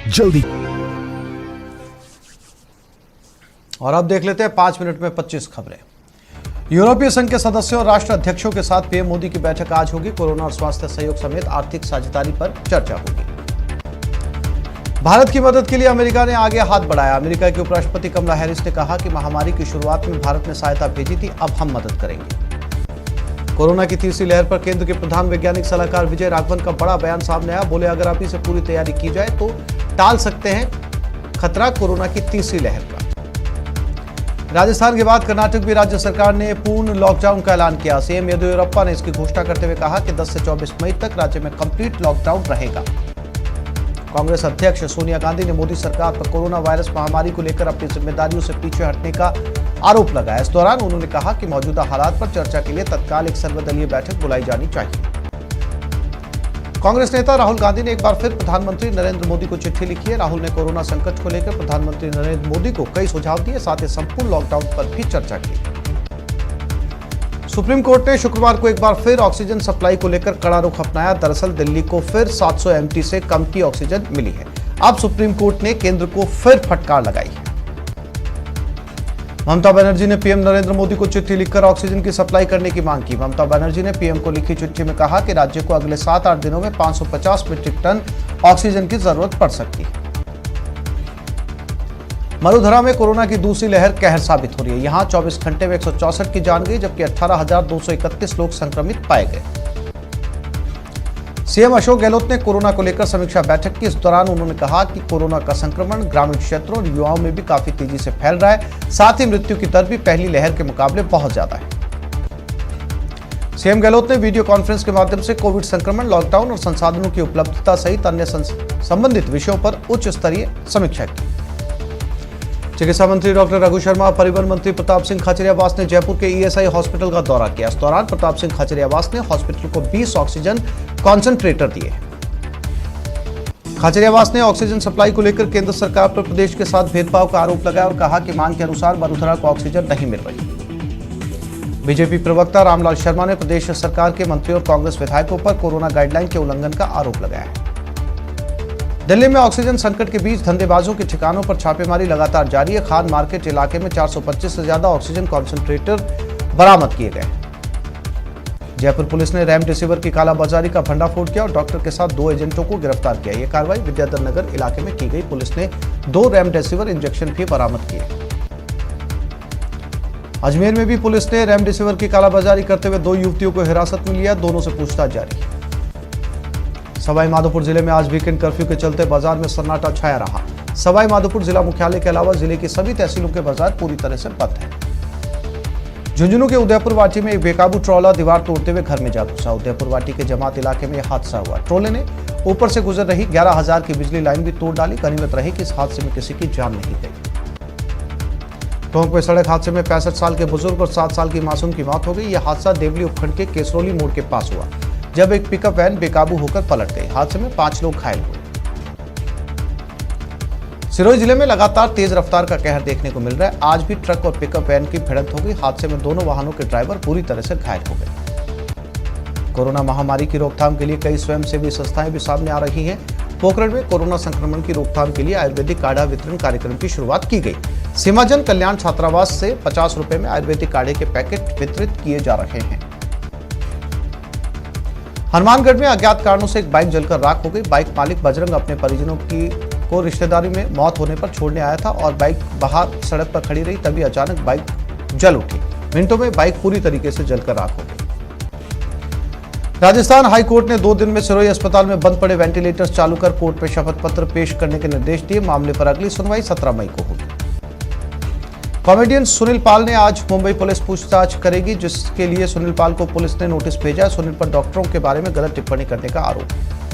जल्दी। और अब देख लेते हैं 5 मिनट में 25 खबरें। यूरोपीय संघ के सदस्यों और राष्ट्र अध्यक्षों के साथ पीएम मोदी की बैठक आज होगी। कोरोना और स्वास्थ्य सहयोग समेत आर्थिक साझेदारी पर चर्चा होगी। भारत की मदद के लिए अमेरिका ने आगे हाथ बढ़ाया। अमेरिका के उपराष्ट्रपति कमला हैरिस ने कहा कि महामारी की शुरुआत में भारत ने सहायता भेजी थी, अब हम मदद करेंगे। कोरोना की तीसरी लहर पर केंद्र के प्रधान वैज्ञानिक सलाहकार विजय राघवन का बड़ा बयान सामने आया। बोले, अगर अभी से पूरी तैयारी की जाए तो टाल सकते हैं खतरा कोरोना की तीसरी लहर का। राजस्थान के बाद कर्नाटक भी राज्य सरकार ने पूर्ण लॉकडाउन का ऐलान किया। सीएम येदियुरप्पा ने इसकी घोषणा करते हुए कहा कि 10 से 24 मई तक राज्य में कंप्लीट लॉकडाउन रहेगा। कांग्रेस अध्यक्ष सोनिया गांधी ने मोदी सरकार पर कोरोना वायरस महामारी को लेकर अपनी जिम्मेदारियों से पीछे हटने का आरोप लगाया। इस दौरान उन्होंने कहा कि मौजूदा हालात पर चर्चा के लिए तत्काल एक सर्वदलीय बैठक बुलाई जानी चाहिए। कांग्रेस नेता राहुल गांधी ने एक बार फिर प्रधानमंत्री नरेंद्र मोदी को चिट्ठी लिखी है। राहुल ने कोरोना संकट को लेकर प्रधानमंत्री नरेंद्र मोदी को कई सुझाव दिए, साथ ही संपूर्ण लॉकडाउन पर भी चर्चा की। सुप्रीम कोर्ट ने शुक्रवार को एक बार फिर ऑक्सीजन सप्लाई को लेकर कड़ा रुख अपनाया। दरअसल दिल्ली को फिर 700 एमटी से कम की ऑक्सीजन मिली है। अब सुप्रीम कोर्ट ने केंद्र को फिर फटकार लगाई है। ममता बनर्जी ने पीएम नरेंद्र मोदी को चिट्ठी लिखकर ऑक्सीजन की सप्लाई करने की मांग की। ममता बनर्जी ने पीएम को लिखी चिट्ठी में कहा कि राज्य को अगले 7-8 दिनों में 550 मीट्रिक टन ऑक्सीजन की जरूरत पड़ सकती है। मरुधरा में कोरोना की दूसरी लहर कहर साबित हो रही है। यहां 24 घंटे में 164 की जान गई, जबकि 18,231 लोग संक्रमित पाए गए। सीएम अशोक गहलोत ने कोरोना को लेकर समीक्षा बैठक की। इस दौरान उन्होंने कहा कि कोरोना का संक्रमण ग्रामीण क्षेत्रों और युवाओं में भी काफी तेजी से फैल रहा है। साथ ही मृत्यु की दर भी पहली लहर के मुकाबले बहुत ज्यादा है। सीएम गहलोत ने वीडियो कॉन्फ्रेंस के माध्यम से कोविड संक्रमण, लॉकडाउन और संसाधनों की उपलब्धता सहित अन्य संबंधित विषयों पर उच्च स्तरीय समीक्षा की। चिकित्सा मंत्री डॉक्टर रघु शर्मा और परिवहन मंत्री प्रताप सिंह खाचरियावास ने जयपुर के ईएसआई हॉस्पिटल का दौरा किया। इस दौरान प्रताप सिंह खाचरियावास ने हॉस्पिटल को 20 ऑक्सीजन कॉन्सेंट्रेटर दिए। खाचरियावास ने ऑक्सीजन सप्लाई को लेकर केंद्र सरकार पर प्रदेश के साथ भेदभाव का आरोप लगाया और कहा कि मांग के अनुसार मरुधरा को ऑक्सीजन नहीं मिल रही। बीजेपी प्रवक्ता रामलाल शर्मा ने प्रदेश सरकार के मंत्रियों और कांग्रेस विधायकों पर कोरोना गाइडलाइन के उल्लंघन का आरोप लगाया है। दिल्ली में ऑक्सीजन संकट के बीच धंधेबाजों के ठिकानों पर छापेमारी लगातार जारी है। खान मार्केट इलाके में 425 से ज्यादा ऑक्सीजन कॉन्सेंट्रेटर बरामद किए गए। जयपुर पुलिस ने रेमडेसिविर की कालाबाजारी का भंडाफोड़ किया और डॉक्टर के साथ 2 एजेंटों को गिरफ्तार किया। यह कार्रवाई विद्याधर नगर इलाके में की गई। पुलिस ने 2 रेमडेसिविर इंजेक्शन भी बरामद किए। अजमेर में भी पुलिस ने रेमडेसिविर की कालाबाजारी करते हुए 2 युवतियों को हिरासत में लिया। दोनों से पूछताछ जारी है। सवाई माधोपुर जिले में आज वीकेंड कर्फ्यू के चलते बाजार में सन्नाटा छाया रहा। सवाई माधोपुर जिला मुख्यालय के अलावा जिले की सभी तहसीलों के बाजार पूरी तरह से बंद है। झुंझुनू के उदयपुर वाटी में एक बेकाबू ट्रॉला दीवार तोड़ते हुए घर में जा घुसा। उदयपुर वाटी के जमात इलाके में यह हादसा हुआ। ट्रॉले ने ऊपर से गुजर रही 11,000 की बिजली लाइन भी तोड़ डाली। गनीमत रही कि इस हादसे में किसी की जान नहीं गई। टोंक में सड़क हादसे में 65 साल के बुजुर्ग और 7 साल की मासूम की मौत हो गई। यह हादसा देवली उपखंड के केसरोली मोड़ के पास हुआ, जब एक पिकअप वैन बेकाबू होकर पलट गई। हादसे में 5 लोग घायल हुए। सिरोही जिले में लगातार तेज रफ्तार का कहर देखने को मिल रहा है। आज भी ट्रक और पिकअप वैन की भिड़ंत हो गई। हादसे में दोनों वाहनों के ड्राइवर पूरी तरह से घायल हो गए। कोरोना महामारी की रोकथाम के लिए कई स्वयंसेवी संस्थाएं भी सामने आ रही हैं। पोखरण में कोरोना संक्रमण की रोकथाम के लिए आयुर्वेदिक काढ़ा वितरण कार्यक्रम की शुरुआत की गई। सीमाजन कल्याण छात्रावास से 50 रुपए में आयुर्वेदिक काढ़े के पैकेट वितरित किए जा रहे हैं। हनुमानगढ़ में अज्ञात कारणों से एक बाइक जलकर राख हो गई। बाइक मालिक बजरंग अपने परिजनों को रिश्तेदारी में मौत होने पर छोड़ने आया था और बाइक बाहर सड़क पर खड़ी रही, तभी अचानक बाइक जल उठी। मिनटों में बाइक पूरी तरीके से जलकर राख हो गई। राजस्थान हाई कोर्ट ने 2 दिन में सिरोही अस्पताल में बंद पड़े वेंटिलेटर्स चालू कर कोर्ट में शपथ पत्र पेश करने के निर्देश दिए। मामले पर अगली सुनवाई 17 मई को होगी। कॉमेडियन सुनील पाल ने आज मुंबई पुलिस पूछताछ करेगी, जिसके लिए सुनील पाल को पुलिस ने नोटिस भेजा। सुनील पर डॉक्टरों के बारे में गलत टिप्पणी करने का आरोप है।